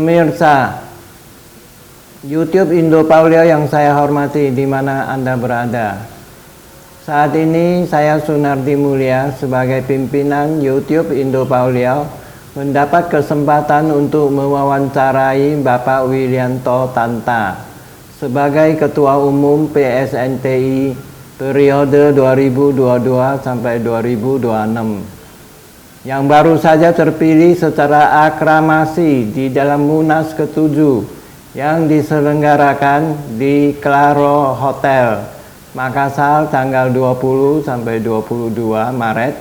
Pemirsa YouTube Indo Paulio yang saya hormati di mana Anda berada. Saat ini saya Sunardi Mulia sebagai pimpinan YouTube Indo Paulio mendapat kesempatan untuk mewawancarai Bapak Willianto Tanta sebagai Ketua Umum PSNTI periode 2022 sampai 2026 yang baru saja terpilih secara aklamasi di dalam Munas ke-7 yang diselenggarakan di Claro Hotel, Makassar tanggal 20 sampai 22 Maret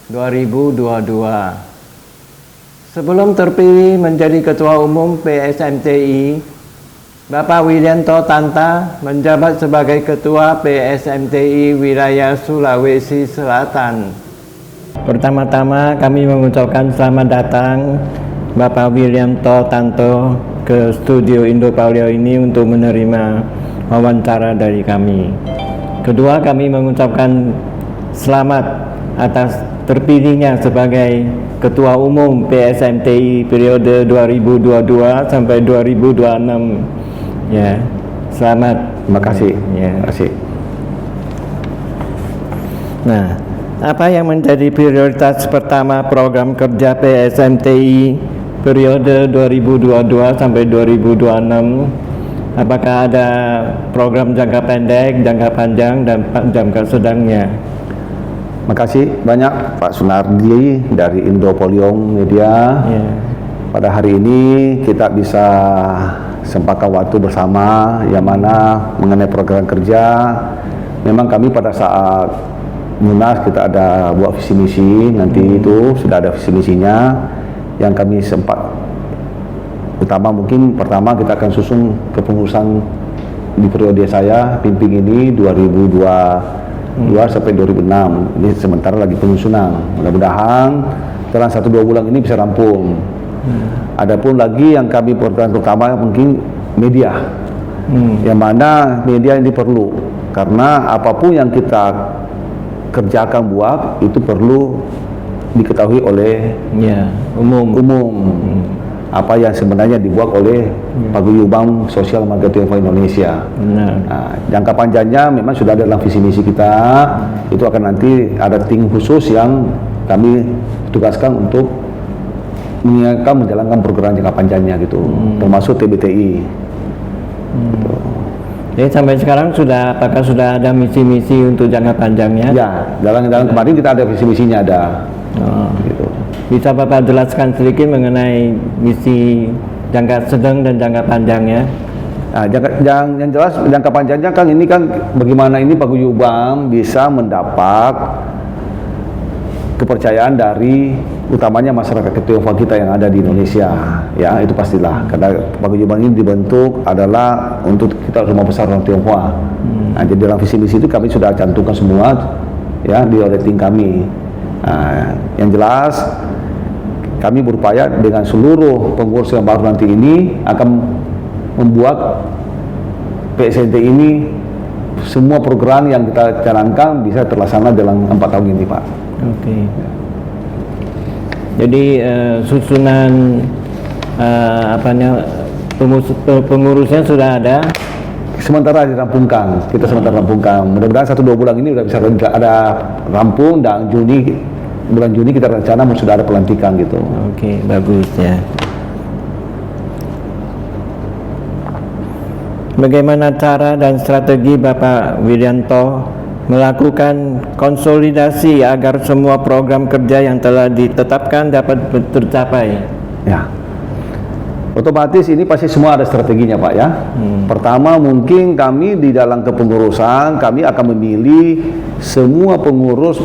2022. Sebelum terpilih menjadi Ketua Umum PSMTI, Bapak Willianto Tanta menjabat sebagai Ketua PSMTI Wilayah Sulawesi Selatan. Pertama-tama kami mengucapkan selamat datang Bapak Willianto Tanta ke studio Indo Paulio ini untuk menerima wawancara dari kami. Kedua, kami mengucapkan selamat atas terpilihnya sebagai Ketua Umum PSMTI periode 2022 sampai 2026. Ya, selamat. Terima kasih. Ya. Terima kasih. Nah, apa yang menjadi prioritas pertama program kerja PSMTI periode 2022 sampai 2026? Apakah ada program jangka pendek, jangka panjang, dan jangka sedangnya? Makasih banyak Pak Sunardi dari Indo Paulio Media. Ya. Pada hari ini kita bisa sempatkan waktu bersama yang mana mengenai program kerja. Memang kami pada saat Munas kita ada buat visi misi, nanti itu sudah ada visi misinya yang kami sempat utama mungkin pertama kita akan susun kepengurusan di periode saya pimpin ini 2022 sampai 2006. Ini sementara lagi penyusunan, mudah-mudahan dalam 1-2 bulan ini bisa rampung. Adapun lagi yang kami program pertama mungkin media, yang mana media ini perlu karena apapun yang kita kerjakan buat itu perlu diketahui oleh umum. Apa yang sebenarnya dibuat oleh Paguyuban Sosial Marketing Indonesia. Nah, jangka panjangnya memang sudah ada dalam visi misi kita. Itu akan nanti ada tim khusus yang kami tugaskan untuk menjalankan program jangka panjangnya gitu, termasuk TBTI. Gitu. Jadi sampai sekarang apakah sudah ada misi-misi untuk jangka panjangnya? Ya, dalam kemarin kita ada visi-misinya ada. Gitu. Bisa Bapak jelaskan sedikit mengenai misi jangka sedang dan jangka panjangnya? Nah, yang jelas jangka panjangnya kan ini kan bagaimana ini Paguyuban bisa mendapat kepercayaan dari utamanya masyarakat Tionghoa kita yang ada di Indonesia, ya itu pastilah karena Paguyuban ini dibentuk adalah untuk kita rumah besar orang Tionghoa. Nah, jadi dalam visi misi itu kami sudah cantumkan semua ya di rating kami. Nah, yang jelas kami berupaya dengan seluruh pengurus yang baru nanti ini akan membuat PSNT ini semua program yang kita canangkan bisa terlaksana dalam 4 tahun ini, Pak. Oke. Jadi susunan pengurusnya sudah ada. Sementara dirampungkan, kita sementara rampungkan. Mudah-mudahan 1-2 bulan ini sudah bisa ada rampung dan bulan Juni kita rencana sudah ada pelantikan gitu. Oke, bagus ya. Bagaimana cara dan strategi Bapak Willianto melakukan konsolidasi agar semua program kerja yang telah ditetapkan dapat tercapai? Ya, otomatis ini pasti semua ada strateginya, Pak ya. Pertama mungkin kami di dalam kepengurusan kami akan memilih semua pengurus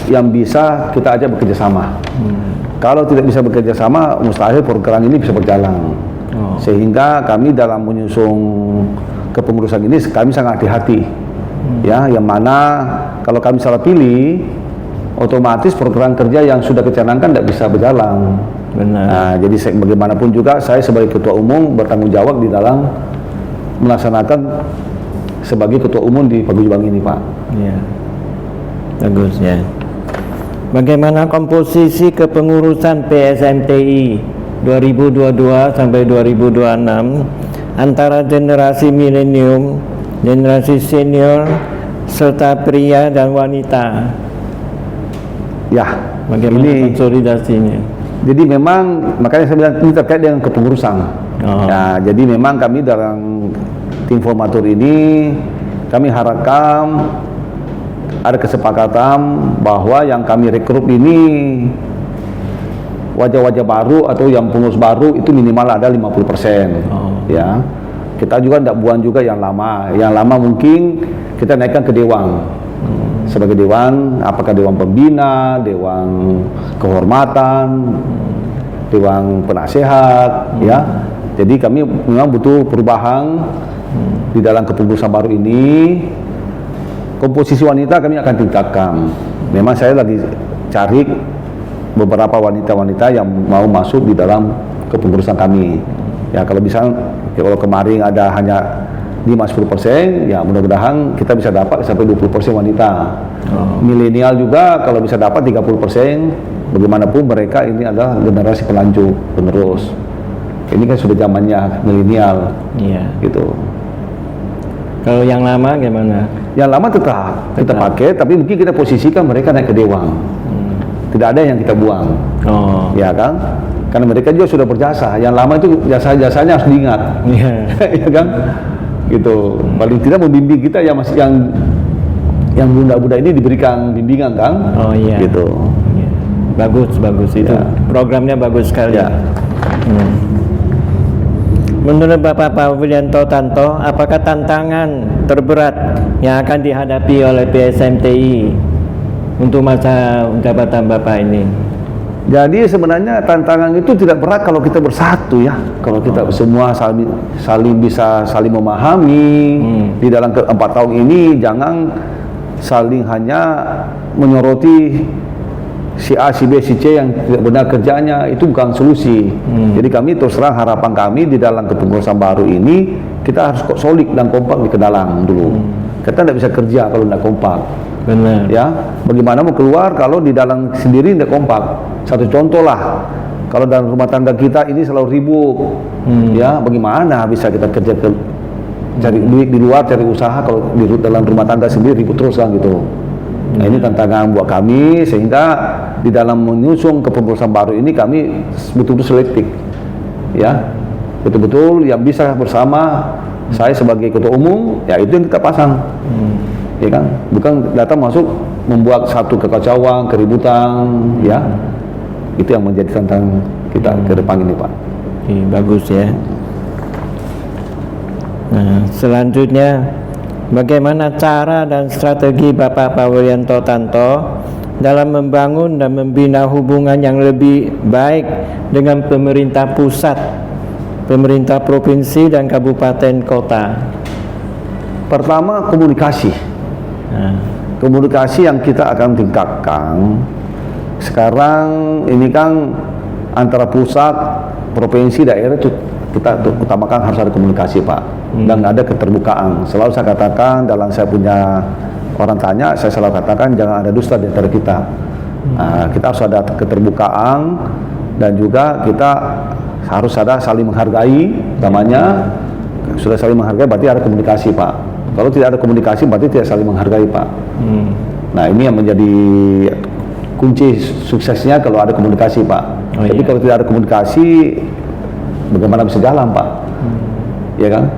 yang bisa kita ajak bekerja sama. Kalau tidak bisa bekerja sama, mustahil program ini bisa berjalan. Sehingga kami dalam menyusun kepengurusan ini kami sangat hati-hati. Ya, yang mana kalau kami salah pilih, otomatis program kerja yang sudah dicanangkan tidak bisa berjalan. Benar. Nah, jadi bagaimanapun juga saya sebagai ketua umum bertanggung jawab di dalam melaksanakan sebagai ketua umum di Paguyuban ini, Pak. Iya. Bagus ya. Bagaimana komposisi kepengurusan PSMTI 2022 sampai 2026 antara generasi milenium, generasi senior, serta pria dan wanita. Ya, Bagaimana ini konsolidasinya? jadi memang makanya saya bilang ini terkait dengan kepengurusan. Ya, jadi memang kami dalam tim formatur ini kami harapkan ada kesepakatan bahwa yang kami rekrut ini wajah-wajah baru atau yang pengurus baru itu minimal ada 50%. Ya, kita juga tidak buang juga yang lama. Yang lama mungkin kita naikkan ke dewan. Sebagai dewan, apakah dewan pembina, dewan kehormatan, dewan penasehat, ya. Jadi kami memang butuh perubahan di dalam kepengurusan baru ini. Komposisi wanita kami akan tingkatkan. Memang saya lagi cari beberapa wanita-wanita yang mau masuk di dalam kepengurusan kami. Ya, kalau bisa, kalau kemarin ada hanya 5-10%, ya mudah-mudahan kita bisa dapat sampai 20% wanita. Milenial juga kalau bisa dapat 30%, bagaimanapun mereka ini adalah generasi pelanjut, penerus. Ini kan sudah zamannya milenial. Iya. Gitu. Kalau yang lama gimana? Yang lama tetap kita pakai, tapi mungkin kita posisikan mereka naik ke dewan. Tidak ada yang kita buang. Ya kan? Karena mereka juga sudah berjasa. Yang lama itu jasa-jasanya harus diingat. Ya kan? Gitu. Paling tidak membimbing kita yang masih yang muda-muda ini diberikan bimbingan kan? Gitu. Ya. Bagus itu. Ya. Programnya bagus sekali. Ya. Menurut Bapak Pawulianto Tanto, apakah tantangan terberat yang akan dihadapi oleh PSMTI untuk masa jabatan Bapak ini? Jadi sebenarnya tantangan itu tidak berat kalau kita bersatu ya. Kalau kita semua saling bisa saling memahami di dalam 4 tahun ini, jangan saling hanya menyoroti si A, si B, si C yang tidak benar kerjanya, itu bukan solusi. Jadi kami terus terang harapan kami di dalam kepengurusan baru ini kita harus solid dan kompak di kedalam dulu. Kita tidak bisa kerja kalau tidak kompak. Benar. Ya, bagaimana mau keluar kalau di dalam sendiri tidak kompak? Satu contoh lah, kalau dalam rumah tangga kita ini selalu ribut, ya bagaimana bisa kita kerja cari duit di luar, cari usaha kalau di dalam rumah tangga sendiri ribut terus kan gitu. Nah, ini tantangan buat kami sehingga di dalam menyusun kepengurusan baru ini kami betul-betul selektif, ya betul-betul yang bisa bersama saya sebagai ketua umum, ya itu yang kita pasang, ya kan, bukan datang masuk membuat satu kekacauan, keributan, ya itu yang menjadi tantangan kita ke depan ini, Pak. Bagus ya. Nah, selanjutnya bagaimana cara dan strategi Bapak Pawulianto Tanto dalam membangun dan membina hubungan yang lebih baik dengan pemerintah pusat, pemerintah provinsi dan kabupaten kota? Pertama, komunikasi. Komunikasi yang kita akan tingkatkan. Sekarang ini kan antara pusat, provinsi, daerah itu kita utamakan harus ada komunikasi, Pak. Dan ada keterbukaan. Selalu saya katakan dalam saya punya orang tanya, saya selalu katakan jangan ada dusta di antara kita. Kita harus ada keterbukaan dan juga kita harus ada saling menghargai. Namanya sudah saling menghargai berarti ada komunikasi, Pak. Kalau tidak ada komunikasi berarti tidak saling menghargai, Pak. Nah, ini yang menjadi kunci suksesnya kalau ada komunikasi, Pak. Tapi kalau tidak ada komunikasi, bagaimana bisa jalan, Pak? Ya kan?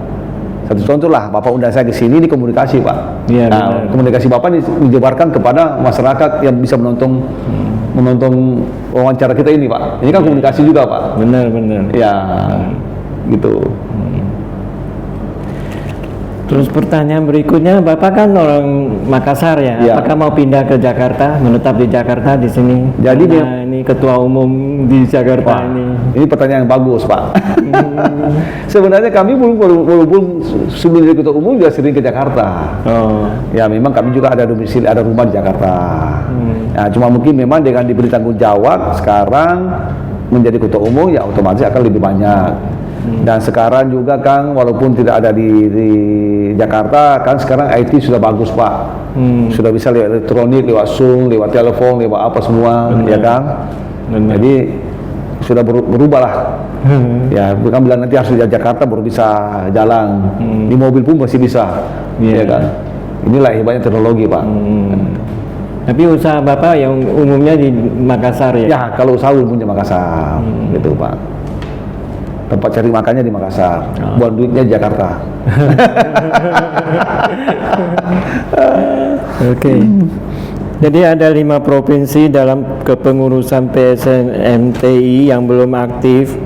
Satu contoh lah, Bapak undang saya ke sini, ini komunikasi, Pak. Nah, komunikasi Bapak dijebarkan kepada masyarakat yang bisa menonton wawancara kita ini, Pak. Ini kan komunikasi juga, Pak. Benar. Ya, gitu. Terus pertanyaan berikutnya, Bapak kan orang Makassar ya, apakah mau pindah ke Jakarta, menetap di Jakarta di sini? Jadi ini ketua umum di Jakarta ini. Ini pertanyaan yang bagus, Pak. Sebenarnya kami walaupun sebelum jadi ketua umum juga sering ke Jakarta. Ya memang kami juga ada domisili, ada rumah di Jakarta. Nah, cuma mungkin memang dengan diberi tanggung jawab sekarang menjadi ketua umum ya otomatis akan lebih banyak. Dan sekarang juga kan walaupun tidak ada di Jakarta kan sekarang IT sudah bagus, Pak. Sudah bisa lewat elektronik, lewat Zoom, lewat telepon, lewat apa semua. Ya kan. Jadi sudah berubah lah. Ya, bukan bilang nanti harus di Jakarta baru bisa jalan. Di mobil pun masih bisa. Ya kan. Inilah hebatnya teknologi, Pak. Tapi usaha Bapak yang umumnya di Makassar ya? Ya, kalau usaha umumnya Makassar, gitu Pak. Tempat cari makannya di Makassar, buat duitnya di Jakarta. Oke. Jadi ada 5 provinsi dalam kepengurusan PSMTI yang belum aktif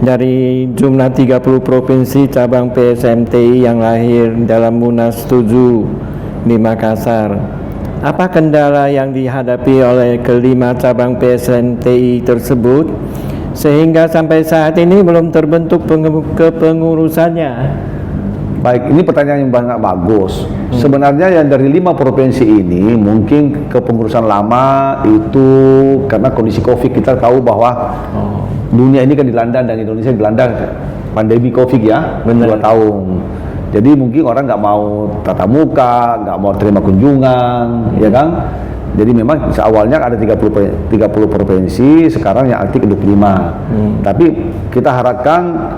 dari jumlah 30 provinsi cabang PSMTI yang lahir dalam Munas 7 di Makassar. Apa kendala yang dihadapi oleh kelima cabang PSMTI tersebut sehingga sampai saat ini belum terbentuk kepengurusannya? Baik, ini pertanyaan yang sangat bagus. Sebenarnya yang dari 5 provinsi ini mungkin kepengurusan lama itu karena kondisi COVID. Kita tahu bahwa dunia ini kan dilanda dan Indonesia dilanda pandemi COVID ya, 2 tahun. Jadi mungkin orang nggak mau tatap muka, nggak mau terima kunjungan, ya kan? Jadi memang awalnya ada 30 provinsi, sekarang yang aktif 25. Tapi kita harapkan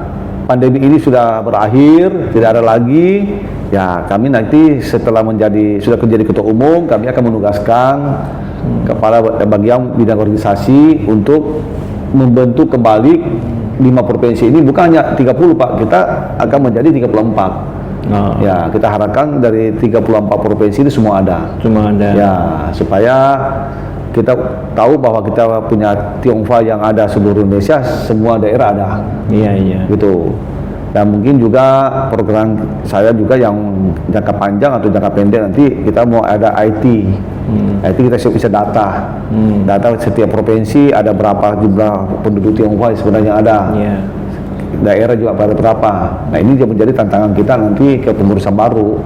pandemi ini sudah berakhir, tidak ada lagi. Ya, kami nanti setelah sudah menjadi ketua umum, kami akan menugaskan kepala bagian bidang organisasi untuk membentuk kembali 5 provinsi ini, bukan hanya 30 Pak, kita akan menjadi 34. Ya, kita harapkan dari 34 provinsi itu semua ada. Ya, supaya kita tahu bahwa kita punya Tionghoa yang ada seluruh Indonesia, semua daerah ada. Iya. Gitu. Dan mungkin juga program saya juga yang jangka panjang atau jangka pendek nanti kita mau ada IT. IT kita bisa data. Data setiap provinsi ada berapa jumlah penduduk Tionghoa sebenarnya ada. Daerah juga pada berapa. Nah, ini juga menjadi tantangan kita nanti ke pengurusan baru.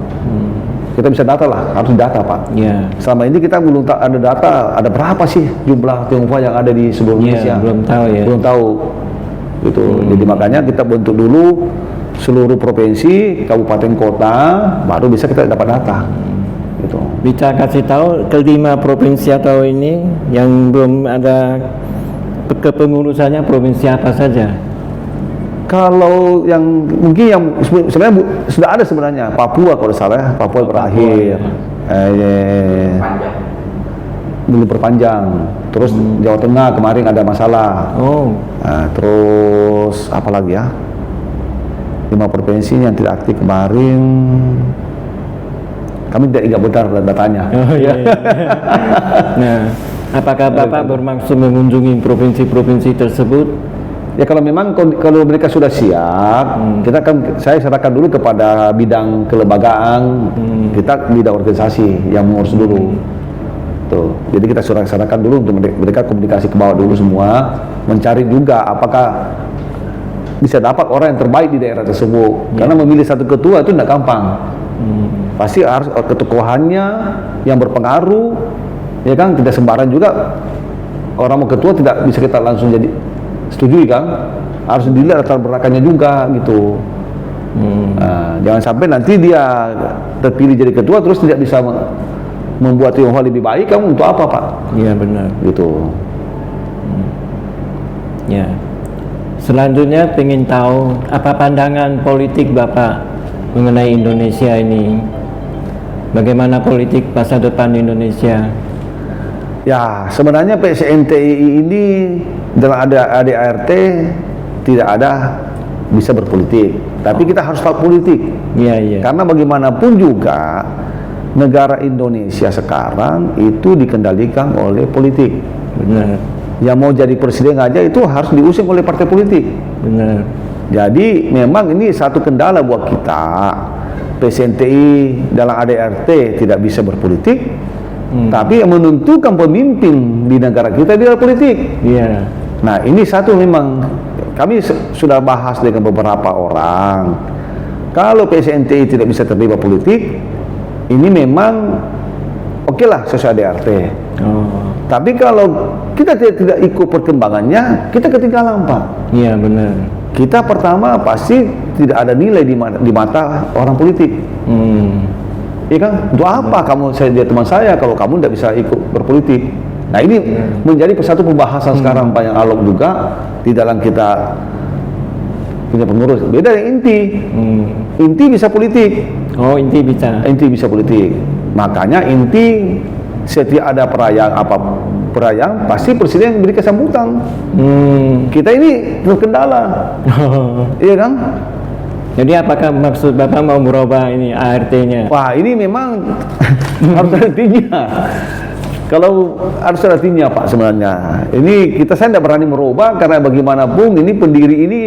Kita bisa data lah, harus data Pak. Selama ini kita belum ada data, ada berapa sih jumlah Tionghoa yang ada di seluruh Indonesia? Belum tahu ya. Belum tahu. Gitu. Jadi makanya kita bentuk dulu seluruh provinsi, kabupaten, kota, baru bisa kita dapat data. Gitu. Bisa kasih tahu kelima provinsi atau ini yang belum ada kepengurusannya provinsi apa saja? Kalau yang mungkin yang sebenarnya sudah ada sebenarnya Papua kalau salah, Papua berakhir, belum perpanjang. Terus Jawa Tengah kemarin ada masalah. Nah, terus apa lagi ya? 5 provinsi yang tidak aktif kemarin. Kami tidak ingat benar datanya. Nah, apakah Bapak bermaksud mengunjungi provinsi-provinsi tersebut? Ya, kalau memang kalau mereka sudah siap, saya serahkan dulu kepada bidang kelembagaan, kita bidang organisasi yang mengurus dulu. Tuh. Jadi kita serahkan dulu untuk mereka komunikasi ke bawah dulu semua, mencari juga apakah bisa dapat orang yang terbaik di daerah tersebut. Karena memilih satu ketua itu tidak gampang. Pasti harus ketokohannya yang berpengaruh, ya kan? Tidak sembarang juga orang mau ketua tidak bisa kita langsung jadi setujui kan, harus dilihat latar belakangnya juga gitu. Nah, jangan sampai nanti dia terpilih jadi ketua terus tidak bisa membuat Tionghoa lebih baik, kamu untuk apa Pak? Iya benar. Gitu. Ya. Selanjutnya ingin tahu apa pandangan politik Bapak mengenai Indonesia ini? Bagaimana politik masa depan Indonesia? Ya, sebenarnya PSMTI ini dalam ADART tidak ada bisa berpolitik, tapi kita harus tahu politik. Iya. Karena bagaimanapun juga negara Indonesia sekarang itu dikendalikan oleh politik. Benar. Yang mau jadi presiden aja itu harus diusung oleh partai politik. Benar. Jadi memang ini satu kendala buat kita. PSMTI dalam ADART tidak bisa berpolitik. Tapi yang menentukan pemimpin di negara kita adalah politik. Iya. Nah, ini satu memang kami sudah bahas dengan beberapa orang. Kalau PSMTI tidak bisa terlibat politik, ini memang oke lah sesuai ADART. Tapi kalau kita tidak ikut perkembangannya, kita ketinggalan Pak. Iya benar. Kita pertama pasti tidak ada nilai di mata orang politik. Iya kan? Untuk apa kamu saya dia teman saya kalau kamu tidak bisa ikut berpolitik? Nah ini menjadi satu pembahasan sekarang Pak, yang alok juga di dalam kita punya pengurus. Beda yang inti. Inti bisa politik. Oh, inti bisa. Inti bisa politik. Makanya inti setiap ada perayaan pasti presiden beri sambutan. Kita ini terkendala. Iya kan? Jadi apakah maksud Bapak mau merubah ini ART-nya? Wah, ini memang harus ada artinya. Kalau harus ada artinya Pak sebenarnya. Ini saya tidak berani merubah karena bagaimanapun ini pendiri ini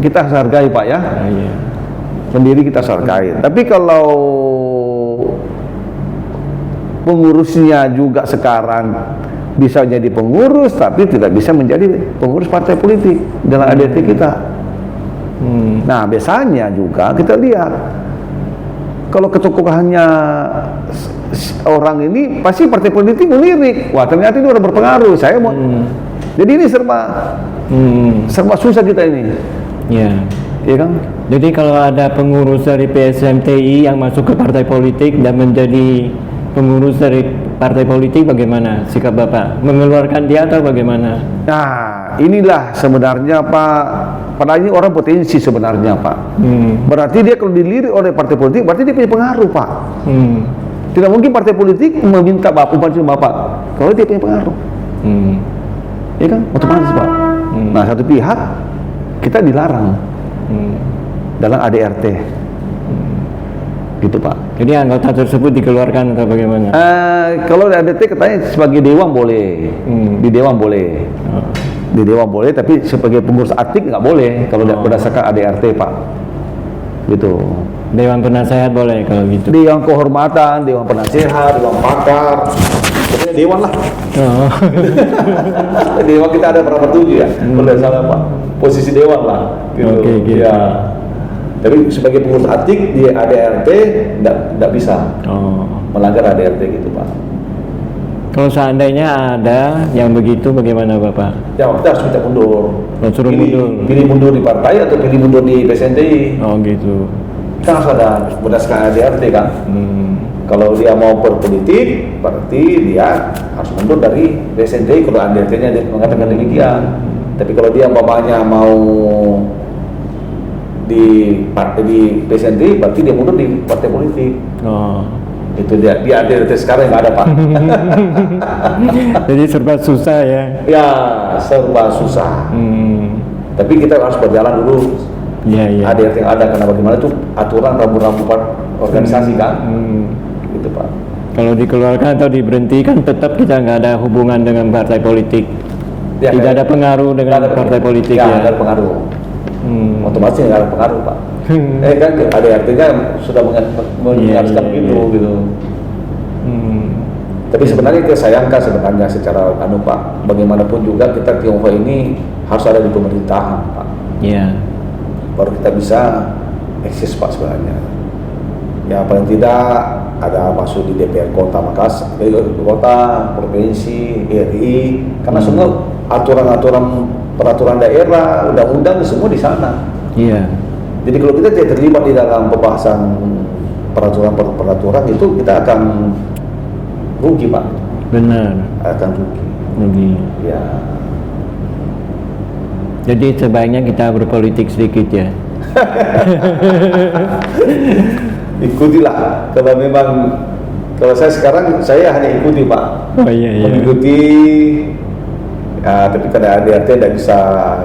kita hargai Pak ya. Iya. Pendiri kita hargai. Tapi kalau pengurusnya juga sekarang bisa jadi pengurus tapi tidak bisa menjadi pengurus partai politik dalam ADT kita. Nah biasanya juga kita lihat kalau ketokohannya orang ini pasti partai politik melirik, wah ternyata ini orang berpengaruh, saya mau jadi ini serba susah kita ini. Iya. Iya kan? Jadi kalau ada pengurus dari PSMTI yang masuk ke partai politik dan menjadi pengurus dari partai politik, bagaimana sikap Bapak? Mengeluarkan dia atau bagaimana? Nah, inilah sebenarnya Pak, padahal ini orang potensi sebenarnya Pak. Berarti dia kalau dilirik oleh partai politik, berarti dia punya pengaruh Pak. Tidak mungkin partai politik meminta Bapak, kalau dia punya pengaruh. Ya kan? Otomatis Pak. Nah, satu pihak kita dilarang dalam ADRT. Gitu Pak. Jadi anggota tersebut dikeluarkan atau bagaimana? Kalau di ADT katanya sebagai dewan boleh, di dewan boleh, di dewan boleh, tapi sebagai pengurus aktif nggak boleh kalau berdasarkan ADRT Pak. Gitu. Dewan penasehat boleh kalau gitu. Dewan kehormatan, dewan penasehat, dewan pakar, pokoknya dewan lah. Dewan kita ada berapa tujuh ya? Berdasarkan Pak, posisi dewan lah. Gitu. Oke. Ya. Tapi sebagai pengurus aktif di ADRT tidak bisa melanggar ADRT gitu Pak. Kalau seandainya ada yang begitu, bagaimana Bapak? Ya kita harus minta mundur. Suruh mundur. Pilih mundur di partai atau pilih mundur di PSNTI. Oh gitu. Kita harus ada berdasarkan ADRT kan. Kalau dia mau berpolitik, berarti dia harus mundur dari PSNTI kalau ADRT-nya dia mengatakan demikian. Tapi kalau dia umpamanya mau di partai di PSNTI, berarti dia mundur di partai politik. Itu dia di ADRT sekarang nggak ada Pak. Jadi serba susah ya. Ya serba susah. Tapi kita harus berjalan dulu. Iya. ADRT yang ada karena bagaimana itu aturan rambu-rambu organisasi kan. Gitu Pak. Kalau dikeluarkan atau diberhentikan tetap kita nggak ada hubungan dengan partai politik. Ya, tidak ada pengaruh dengan partai politik ya. Ada pengaruh. Otomatis nggak ada pengaruh Pak. Kan ada artinya sudah menjelaskan gitu. Tapi sebenarnya kita sayangkan sebenarnya secara Pak, bagaimanapun juga kita Tionghoa ini harus ada di pemerintahan Pak. Iya. Baru kita bisa eksis Pak sebenarnya. Ya paling tidak ada masuk di DPR Kota Makassar, Kota, Provinsi, RI, karena semua peraturan daerah, undang-undang semua di sana. Iya. Jadi kalau kita tidak terlibat di dalam pembahasan peraturan itu kita akan rugi Pak. Benar. Akan rugi. Ya. Jadi sebaiknya kita berpolitik sedikit ya. Ikutilah. Kalau saya sekarang saya hanya ikuti Pak. Oh iya. Mengikuti. Tapi karena ADRT tidak bisa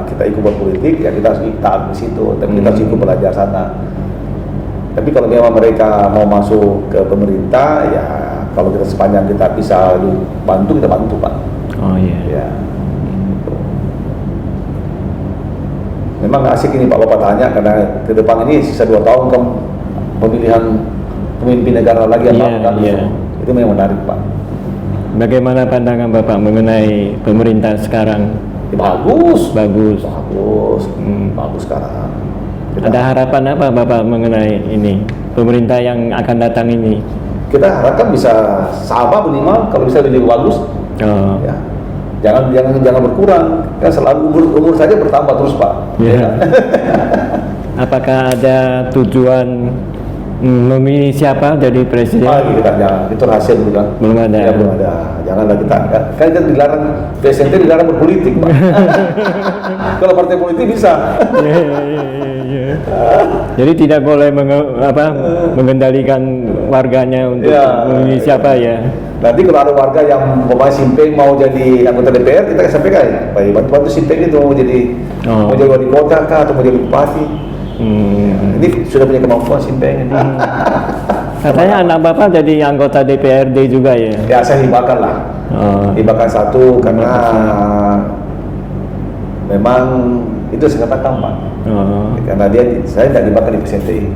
kita ikut berpolitik, ya kita harus taat di situ. Tapi kita harus ikut belajar sana. Tapi kalau memang mereka mau masuk ke pemerintah, ya kalau kita sepanjang kita bisa bantu, kita bantu Pak. Oh iya. Ya. Memang asik ini Pak Bapak tanya karena ke depan ini sisa 2 tahun kan pemilihan pemimpin negara lagi yang baru kan. Itu memang menarik Pak. Bagaimana pandangan Bapak mengenai pemerintah sekarang? Bagus sekarang. Ada harapan apa Bapak mengenai ini pemerintah yang akan datang ini? Kita harapkan bisa sama minimal, kalau bisa lebih bagus. Ya. Jangan berkurang. Kan selalu umur saja bertambah terus Pak. Yeah. Apakah ada tujuan Memilih siapa jadi presiden? Kita jangan, itu rahasia dulu kan. Belum ada. Ya, belum ada. Janganlah kita kan dilarang, presiden itu dilarang berpolitik, Pak. Kalau partai politik bisa. Ya. Jadi tidak boleh mengendalikan warganya untuk memilih siapa ya. Nanti kalau ada warga yang mau Simpeng mau jadi anggota DPR, kita sampaikan, Pak, bantu Simpeng itu mau jadi wali kota kah atau mau jadi bupati. Ini sudah punya kemampuan Simpeng ini. Katanya anak Bapak jadi anggota DPRD juga ya? Ya, saya hibahkan lah. Hibahkan satu karena memang itu saya katakan, Pak. Karena saya tidak hibahkan di PSNTI.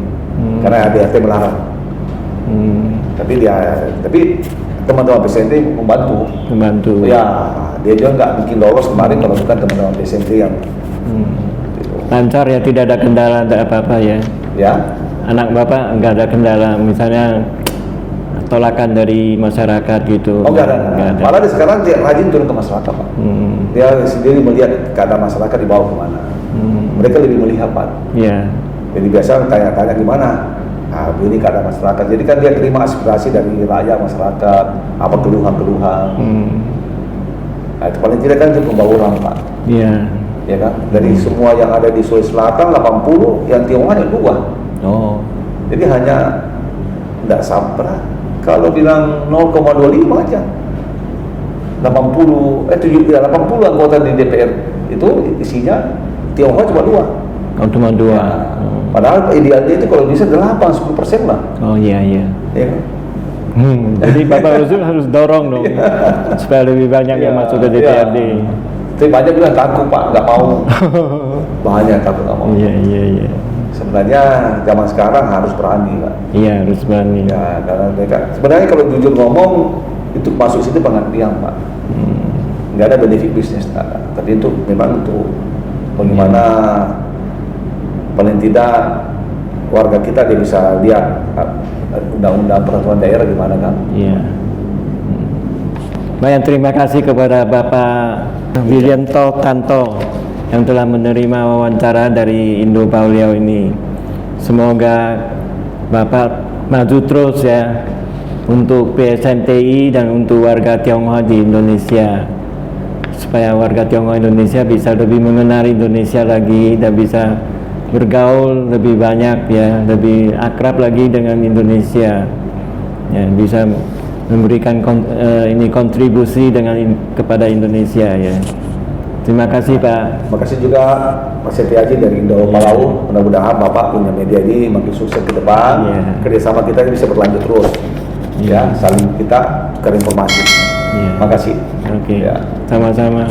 Karena ADRT melarang. Tapi teman-teman PSNTI membantu. Ya, dia juga nggak mungkin lolos kemarin kalau bukan teman-teman PSNTI yang lancar ya, tidak ada kendala apa-apa ya? Ya. Anak Bapak nggak ada kendala, misalnya tolakan dari masyarakat gitu? Nggak ada. Malah sekarang dia rajin turun ke masyarakat, Pak. Dia sendiri melihat keadaan masyarakat dibawa kemana. Mereka lebih melihat, Pak. Iya. Jadi biasa tanya-tanya gimana? Ini keadaan masyarakat. Jadi kan dia terima aspirasi dari rakyat masyarakat, apa keluhan-keluhan. Nah, itu paling tidak kan itu pembauran, Pak. Iya. Ya kan? Dari semua yang ada di Sulawesi Selatan 80, yang Tionghoa hanya 2. Jadi hanya tidak sampai. Kalau bilang 0,25 aja. 80 anggota di DPR itu isinya Tionghoa cuma 2. Cuma 2. Padahal idealnya itu kalau bisa 8-10% lah. Iya. Ya kan? Jadi Bapak harus dorong dong supaya lebih banyak yang masuk ke DPRD. Tapi banyak bilang takut, Pak, nggak mau. Banyak takut nggak mau. Iya. Sebenarnya zaman sekarang harus berani, Pak. Iya, harus berani. Ya, karena mereka sebenarnya kalau jujur ngomong itu masuk situ pengabdian, Pak. Nggak ada benefit bisnis, tapi itu memang untuk bagaimana paling tidak warga kita dia bisa lihat undang-undang peraturan daerah gimana kan. Iya. Banyak terima kasih kepada Bapak Willianto Kanto yang telah menerima wawancara dari Indo Pauliau ini. Semoga Bapak maju terus ya untuk PSNTI dan untuk warga Tionghoa di Indonesia, supaya warga Tionghoa Indonesia bisa lebih mengenal Indonesia lagi dan bisa bergaul lebih banyak ya, lebih akrab lagi dengan Indonesia ya, bisa memberikan kontribusi kepada Indonesia ya. Terima kasih, Pak. Terima kasih juga Mas Setiaji dari Indo Palau. Mudah-mudahan Bapak punya media ini makin sukses ke depan. Kerjasama kita ini bisa berlanjut terus. Ya, saling kita tukar informasi. Terima kasih. Oke. Sama-sama.